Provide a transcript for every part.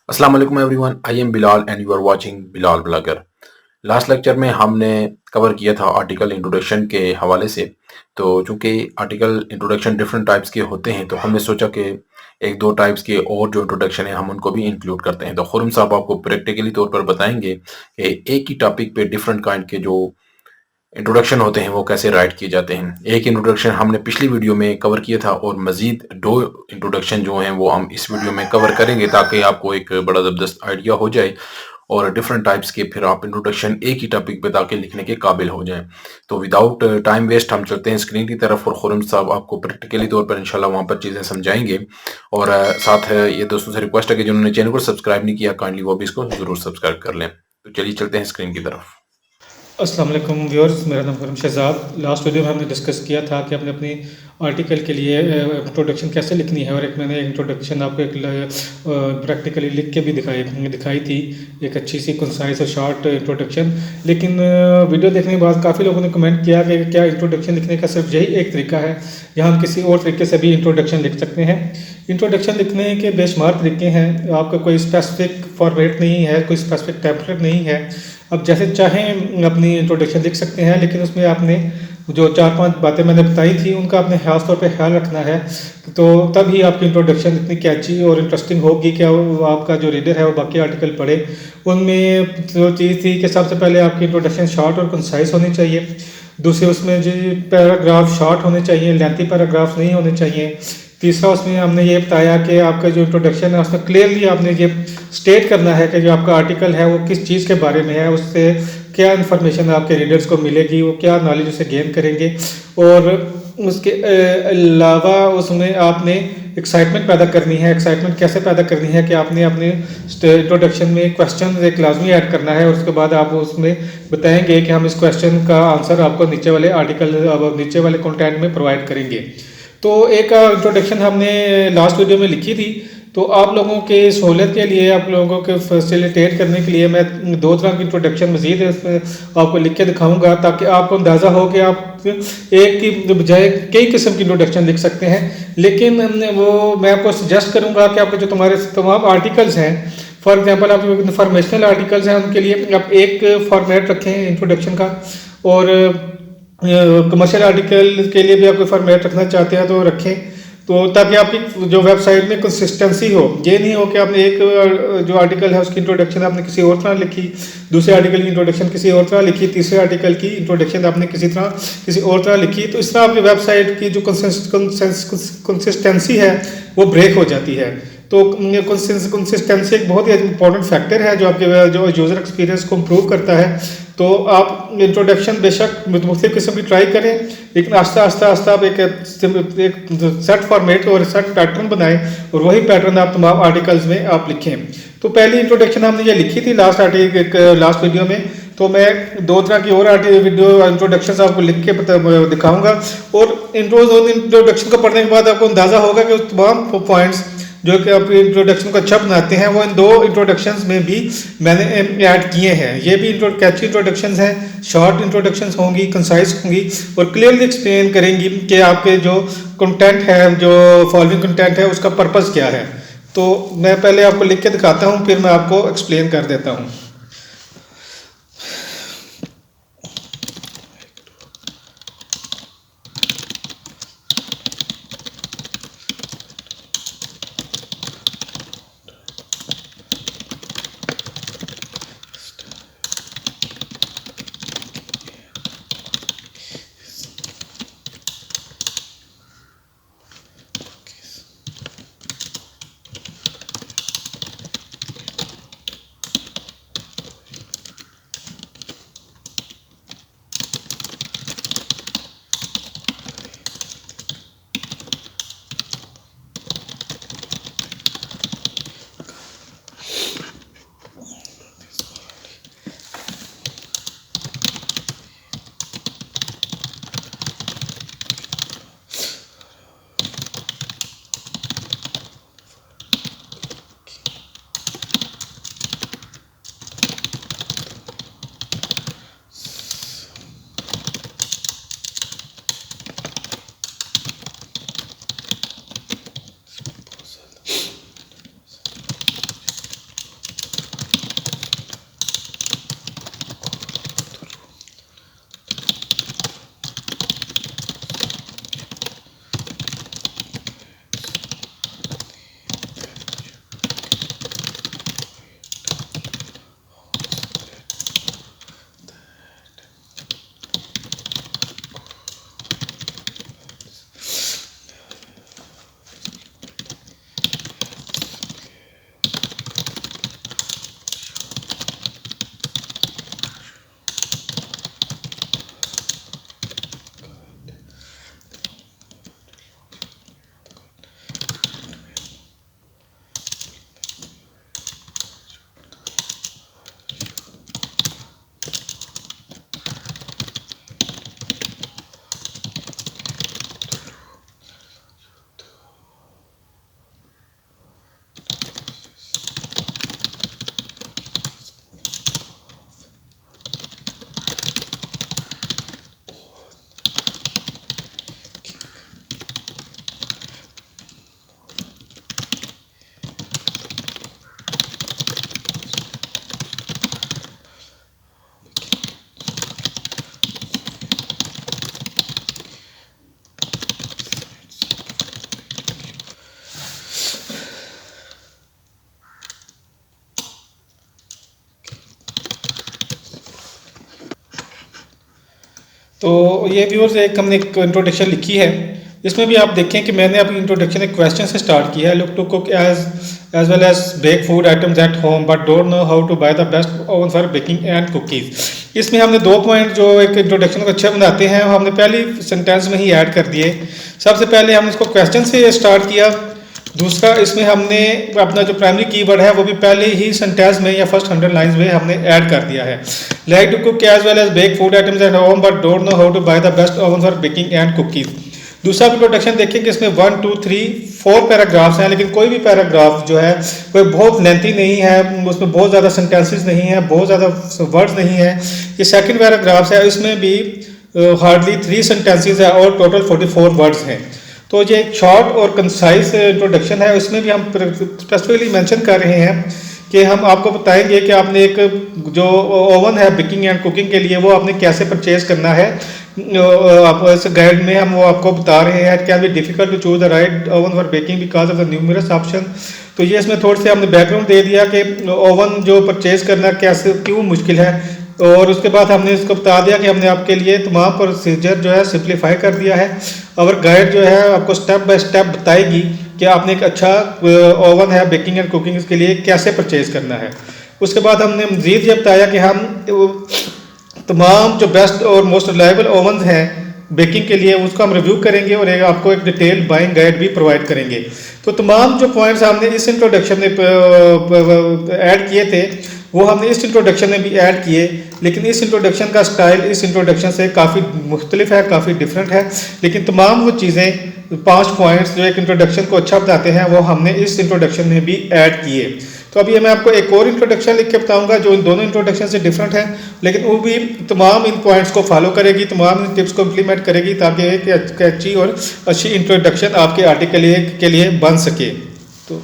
अस्सलाम वालेकुम everyone, I am Bilal and you are watching Bilal blogger. Last lecture में हमने कवर किया था आर्टिकल इंट्रोडक्शन के हवाले से। तो चूंकि आर्टिकल इंट्रोडक्शन डिफरेंट टाइप्स के होते हैं तो हमने सोचा कि एक दो टाइप्स के और जो इंट्रोडक्शन है हम उनको भी इंक्लूड करते हैं। तो खुरम साहब आपको प्रैक्टिकली तौर पर बताएंगे कि एक ही टॉपिक पे डिफरेंट काइंड के जो इंट्रोडक्शन होते हैं वो कैसे राइट किए जाते हैं। एक इंट्रोडक्शन हमने पिछली वीडियो में कवर किया था और मजीद दो इंट्रोडक्शन जो हैं वो हम इस वीडियो में कवर करेंगे ताकि आपको एक बड़ा ज़बरदस्त आइडिया हो जाए और डिफरेंट टाइप्स के फिर आप इंट्रोडक्शन एक ही टॉपिक पे ताकि लिखने के काबिल हो जाएं। तो विदाउट टाइम वेस्ट हम चलते हैं स्क्रीन की तरफ और खुरम साहब आपको प्रैक्टिकली तौर पर इंशाल्लाह वहाँ पर चीज़ें समझाएंगे। और साथ ये दोस्तों से रिक्वेस्ट है कि जिन्होंने चैनल को सब्सक्राइब नहीं किया काइंडली वो भी इसको ज़रूर सब्सक्राइब कर लें। तो चलिए चलते हैं स्क्रीन की तरफ। अस्सलाम वालेकुम व्यूअर्स, मेरा नाम खुरम शहजाद। लास्ट वीडियो में हमने डिस्कस किया था कि हमने अपनी आर्टिकल के लिए इंट्रोडक्शन कैसे लिखनी है, और एक मैंने इंट्रोडक्शन आपको एक प्रैक्टिकली लिख के भी दिखाई थी, एक अच्छी सी कंसाइज और शॉर्ट इंट्रोडक्शन। लेकिन वीडियो देखने के बाद काफ़ी लोगों ने कमेंट किया कि क्या इंट्रोडक्शन लिखने का सिर्फ यही एक तरीका है या हम किसी और तरीके से भी इंट्रोडक्शन लिख सकते हैं। इंट्रोडक्शन लिखने के बेशुमार तरीके हैं, आपका कोई स्पेसिफिक फॉर्मेट नहीं है, कोई स्पेसिफिक टेम्पलेट नहीं है। अब जैसे चाहें अपनी इंट्रोडक्शन लिख सकते हैं, लेकिन उसमें आपने जो 4-5 बातें मैंने बताई थी उनका आपने खास तौर पे ख्याल रखना है। तो तभी आपकी इंट्रोडक्शन इतनी कैची और इंटरेस्टिंग होगी कि वो आपका जो रीडर है वो बाकी आर्टिकल पढ़े। उनमें जो चीज़ थी कि सबसे पहले आपकी इंट्रोडक्शन शॉर्ट और कंसाइज होनी चाहिए। दूसरे उसमें जो पैराग्राफ शॉर्ट होने चाहिए, लेंथी पैराग्राफ्स नहीं होने चाहिए। तीसरा उसमें हमने ये बताया कि आपका जो इंट्रोडक्शन है उसमें क्लियरली आपने ये स्टेट करना है कि जो आपका आर्टिकल है वो किस चीज़ के बारे में है, उससे क्या इन्फॉर्मेशन आपके रीडर्स को मिलेगी, वो क्या नॉलेज उसे गेन करेंगे। और उसके अलावा उसमें आपने एक्साइटमेंट पैदा करनी है। एक्साइटमेंट कैसे पैदा करनी है कि आपने अपने इंट्रोडक्शन में क्वेश्चन एक लाजमी ऐड करना है, और उसके बाद आप उसमें बताएंगे कि हम इस क्वेश्चन का आंसर आपको नीचे वाले आर्टिकल नीचे वाले कंटेंट में प्रोवाइड करेंगे। तो एक इंट्रोडक्शन हमने लास्ट वीडियो में लिखी थी। तो आप लोगों के सहूलियत के लिए, आप लोगों के फैसिलिटेट करने के लिए मैं दो तरह की इंट्रोडक्शन मजीद आपको लिख के दिखाऊंगा, ताकि आपको अंदाज़ा हो कि आप एक की बजाय कई किस्म की इंट्रोडक्शन लिख सकते हैं। लेकिन वो मैं आपको सजेस्ट करूंगा कि आपके जो तुम्हारे तमाम आर्टिकल्स हैं, फॉर एग्जांपल आप इंफॉर्मेशनल आर्टिकल्स हैं, उनके लिए आप एक फॉर्मेट रखें इंट्रोडक्शन का, और कमर्शियल आर्टिकल के लिए भी आप कोई फॉर्मेट रखना चाहते हैं तो रखें। तो ताकि आपकी जो वेबसाइट में कंसिस्टेंसी हो, ये नहीं हो कि आपने एक जो आर्टिकल है उसकी इंट्रोडक्शन आपने किसी और तरह लिखी, दूसरे आर्टिकल की इंट्रोडक्शन किसी और तरह लिखी, तीसरे आर्टिकल की इंट्रोडक्शन आपने किसी और तरह लिखी। तो इस तरह आपकी वेबसाइट की जो कंसिस्टेंसी है वो ब्रेक हो जाती है। तो कंसिस्टेंसी एक बहुत ही इंपॉर्टेंट फैक्टर है जो आपके जो यूज़र एक्सपीरियंस को इम्प्रूव करता है। तो आप इंट्रोडक्शन बेशक मुख्तलिफ किस्म की ट्राई करें, लेकिन आस्ता आस्ता आस्ता आप एक सेट फॉर्मेट और सेट पैटर्न बनाएं, और वही पैटर्न आप तमाम आर्टिकल्स में आप लिखें। तो पहली इंट्रोडक्शन हमने ये लिखी थी लास्ट वीडियो में। तो मैं दो तरह की और वीडियो इंट्रोडक्शन आपको लिख के दिखाऊंगा, और इंट्रोडक्शन को पढ़ने के बाद आपको अंदाज़ा होगा कि तमाम पॉइंट्स जो कि आप इंट्रोडक्शन को अच्छा बनाते हैं वो इन दो इंट्रोडक्शंस में भी मैंने ऐड किए हैं। ये भी कैची इंट्रोडक्शंस हैं, शॉर्ट इंट्रोडक्शंस होंगी, कंसाइज होंगी, और क्लियरली एक्सप्लेन करेंगी कि आपके जो कंटेंट है, जो फॉलोइंग कंटेंट है, उसका पर्पस क्या है। तो मैं पहले आपको लिख के दिखाता हूँ, फिर मैं आपको एक्सप्लेन कर देता हूँ। तो ये व्यूअर्स एक हमने एक इंट्रोडक्शन लिखी है। इसमें भी आप देखें कि मैंने अपनी इंट्रोडक्शन एक क्वेश्चन से स्टार्ट किया है। Look to cook as well as bake food items at home but don't know how to buy the best oven for baking and cookies. इसमें हमने 2 पॉइंट जो एक इंट्रोडक्शन को अच्छा बनाते हैं वो हमने पहली सेंटेंस में ही ऐड कर दिए। सबसे पहले हमने इसको क्वेश्चन से स्टार्ट किया। दूसरा, इसमें हमने अपना जो प्राइमरी कीवर्ड है वो भी पहले ही सेंटेंस में या फर्स्ट 100 लाइंस में हमने ऐड कर दिया है। Like to cook as well as bake food items at home but don't know how to buy the best oven for baking and cookies. दूसरा इंट्रोडक्शन देखें कि इसमें 1 2 3 4 पैराग्राफ्स हैं, लेकिन कोई भी पैराग्राफ जो है कोई बहुत लेंथी नहीं है, उसमें बहुत ज़्यादा सेंटेंसेस नहीं है, बहुत ज़्यादा वर्ड्स नहीं है। ये सेकंड पैराग्राफ है, इसमें भी हार्डली 3 सेंटेंसेस है और टोटल 44 वर्ड्स हैं। तो ये एक शॉर्ट और कंसाइज इंट्रोडक्शन है। उसमें भी हम स्पेसिफिकली मेंशन कर रहे हैं कि हम आपको बताएंगे कि आपने एक जो ओवन है बेकिंग एंड कुकिंग के लिए वो आपने कैसे परचेज करना है। आप इस गाइड में हम वो आपको बता रहे हैं। Can be difficult to choose the right oven for baking because of the numerous option. तो ये इसमें थोड़े से हमने बैकग्राउंड दे दिया कि ओवन जो परचेज करना कैसे क्यों मुश्किल है, और उसके बाद हमने इसको बता दिया कि हमने आपके लिए तमाम प्रोसीजर जो है सिंप्लीफाई कर दिया है। और गाइड जो है आपको स्टेप बाय स्टेप बताएगी कि आपने एक अच्छा ओवन है बेकिंग एंड कुकिंग के लिए कैसे परचेज करना है। उसके बाद हमने मज़ीद ये बताया कि हम तमाम जो बेस्ट और मोस्ट रिलायबल ओवन हैं बेकिंग के लिए उसको हम रिव्यू करेंगे और एक आपको एक डिटेल बाइंग गाइड भी प्रोवाइड करेंगे। तो तमाम जो पॉइंट्स हमने इस इंट्रोडक्शन में ऐड किए थे वो हमने इस इंट्रोडक्शन में भी ऐड किए, लेकिन इस इंट्रोडक्शन का स्टाइल इस इंट्रोडक्शन से काफ़ी मुख्तलिफ है, काफ़ी डिफरेंट है। लेकिन तमाम वो चीज़ें 5 पॉइंट्स जो एक इंट्रोडक्शन को अच्छा बताते हैं वो हमने इस इंट्रोडक्शन में भी ऐड किए। तो अभी मैं आपको एक और इंट्रोडक्शन लिख के बताऊंगा जो इन दोनों इंट्रोडक्शन से डिफरेंट है, लेकिन वो भी तमाम इन पॉइंट्स को फॉलो करेगी, तमाम इन टिप्स को इम्प्लीमेंट करेगी ताकि एक अच्छी और अच्छी इंट्रोडक्शन आपके आर्टिकल के लिए बन सके। तो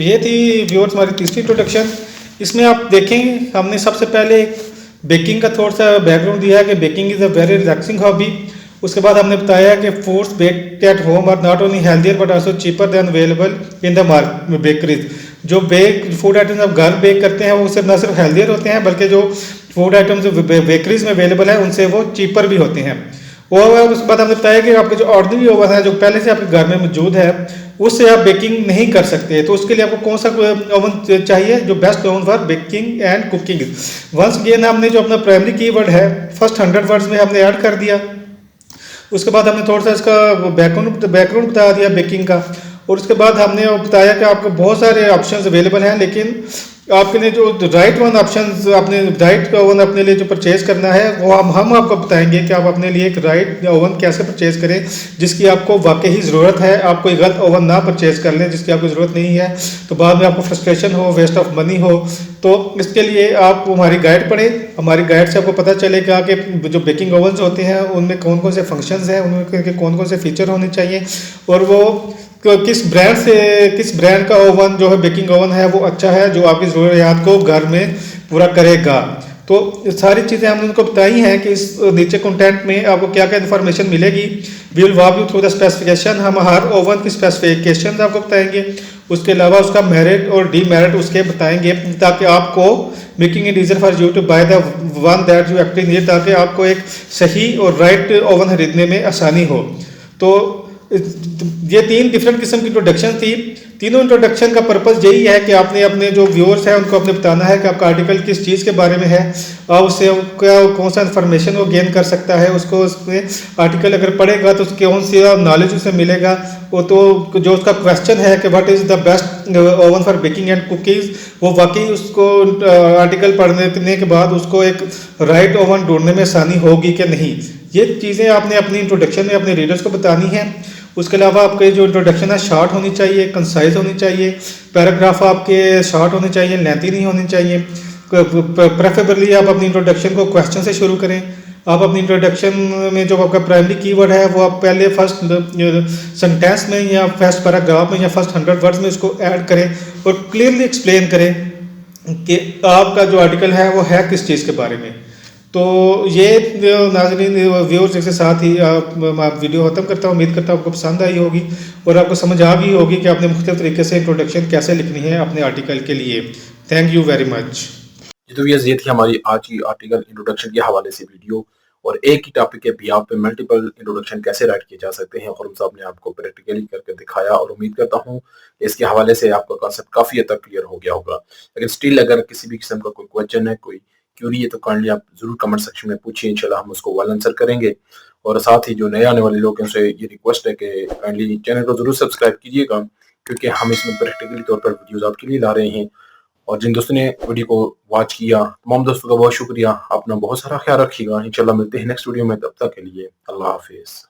तो ये थी व्यूअर्स हमारी तीसरी इंट्रोडक्शन। इसमें आप देखेंगे हमने सबसे पहले बेकिंग का थोड़ा सा बैकग्राउंड दिया है कि baking is a very relaxing hobby. उसके बाद हमने बताया कि foods baked at home are not only healthier but also cheaper than available in the market bakeries. जो बेक फूड आइटम्स आप घर बेक करते हैं वो सिर्फ न सिर्फ हेल्थियर होते हैं बल्कि जो फूड आइटम्स बेकरीज में अवेलेबल है उनसे वो चीपर भी होते हैं। और उसके बाद हमने बताया कि आपके जो ऑर्डिनरी ओवन है जो पहले से आपके घर में मौजूद है उससे आप बेकिंग नहीं कर सकते, तो उसके लिए आपको कौन सा ओवन चाहिए जो best oven for baking and cooking. Once again हमने जो अपना प्राइमरी कीवर्ड है फर्स्ट 100 वर्ड्स में हमने ऐड कर दिया। उसके बाद हमने थोड़ा सा इसका बैकग्राउंड बता दिया बेकिंग का। और उसके बाद हमने बताया कि आपको बहुत सारे ऑप्शंस अवेलेबल हैं, लेकिन आपके लिए जो राइट वन ऑप्शन आपने राइट ओवन अपने लिए जो परचेज करना है वो हम आपको बताएंगे कि आप अपने लिए एक राइट ओवन कैसे परचेज करें जिसकी आपको वाकई ही ज़रूरत है। आप कोई गलत ओवन ना परचेज कर लें जिसकी आपको ज़रूरत नहीं है तो बाद में आपको फ्रस्ट्रेशन हो, वेस्ट ऑफ मनी हो। तो इसके लिए आप हमारी गाइड पढ़ें। हमारी गाइड से आपको पता चलेगा कि जो बेकिंग ओवन्स होते हैं उनमें कौन कौन से फंक्शंस हैं, उनमें कौन कौन से फीचर होने चाहिए और वो किस ब्रांड का ओवन जो है बेकिंग ओवन है वो अच्छा है जो आपकी ज़रूरियात को घर में पूरा करेगा। तो सारी चीज़ें हमने उनको बताई हैं कि इस नीचे कंटेंट में आपको क्या क्या इन्फॉर्मेशन मिलेगी। We will walk you through the specification. हम हर ओवन की स्पेसिफिकेशन आपको बताएंगे, उसके अलावा उसका मेरिट और डीमेरिट उसके बताएंगे ताकि आपको making it easier for you to buy the one that you actually need, ताकि आपको एक सही और राइट ओवन खरीदने में आसानी हो। तो ये 3 डिफरेंट किस्म की इंट्रोडक्शन थी। तीनों इंट्रोडक्शन का पर्पस यही है कि आपने अपने जो व्यूअर्स हैं उनको आपने बताना है कि आपका आर्टिकल किस चीज़ के बारे में है और उससे क्या कौन सा इन्फॉर्मेशन वो गेन कर सकता है। उसको उसमें आर्टिकल अगर पढ़ेगा तो उसके कौन सी नॉलेज उसे मिलेगा। वो तो जो उसका क्वेश्चन है कि what is the best oven for baking and cookies, वो वाकई उसको आर्टिकल पढ़ने के बाद उसको एक राइट ओवन ढूंढने में आसानी होगी कि नहीं। ये चीज़ें आपने अपनी इंट्रोडक्शन में अपने रीडर्स को बतानी है। उसके अलावा आपके जो इंट्रोडक्शन है शॉर्ट होनी चाहिए, कंसाइज होनी चाहिए, पैराग्राफ आपके शॉर्ट होने चाहिए, लेंथी नहीं होनी चाहिए। प्रेफरेबली आप अपनी इंट्रोडक्शन को क्वेश्चन से शुरू करें। आप अपनी इंट्रोडक्शन में जो आपका प्राइमरी कीवर्ड है वो आप पहले फर्स्ट सेंटेंस में या फर्स्ट पैराग्राफ में या फर्स्ट 100 वर्ड्स में उसको ऐड करें और क्लियरली एक्सप्लेन करें कि आपका जो आर्टिकल है वो है किस चीज़ के बारे में। तो ये नाज़रीन व्यूअर्स के साथ ही आप वीडियो ख़त्म करता हूँ। उम्मीद करता हूँ आपको पसंद आई होगी और आपको समझ आ गई होगी कि आपने मुख्तलिफ तरीके से इंट्रोडक्शन कैसे लिखनी है अपने आर्टिकल के लिए। Thank you very much. जी तो ये थी हमारी आज की आर्टिकल इंट्रोडक्शन के हवाले से वीडियो। और एक ही टॉपिक के बिहाफ पे मल्टीपल इंट्रोडक्शन कैसे राइट किए जा सकते हैं खुर्रम साहब ने आपको प्रैक्टिकली करके दिखाया और उम्मीद करता हूँ कि इसके हवाले से आपका कॉन्सेप्ट काफ़ी हद तक क्लियर हो गया होगा। लेकिन स्टिल अगर किसी भी किस्म का कोई क्वेश्चन है, कोई क्यूरी है तो काइंडली आप ज़रूर कमेंट सेक्शन में पूछिए, इंशाल्लाह हम उसको वेल आंसर करेंगे। और साथ ही जो नए आने वाले लोग हैं उनसे ये रिक्वेस्ट है कि काइंडली चैनल को ज़रूर सब्सक्राइब कीजिएगा क्योंकि हम इसमें प्रैक्टिकली तौर पर वीडियोज़ आपके लिए ला रहे हैं। और जिन दोस्तों ने वीडियो को वॉच किया तमाम दोस्तों का बहुत शुक्रिया। अपना बहुत सारा ख्याल रखिएगा। इंशाल्लाह मिलते हैं नेक्स्ट वीडियो में, तब तक के लिए अल्लाह हाफिज़।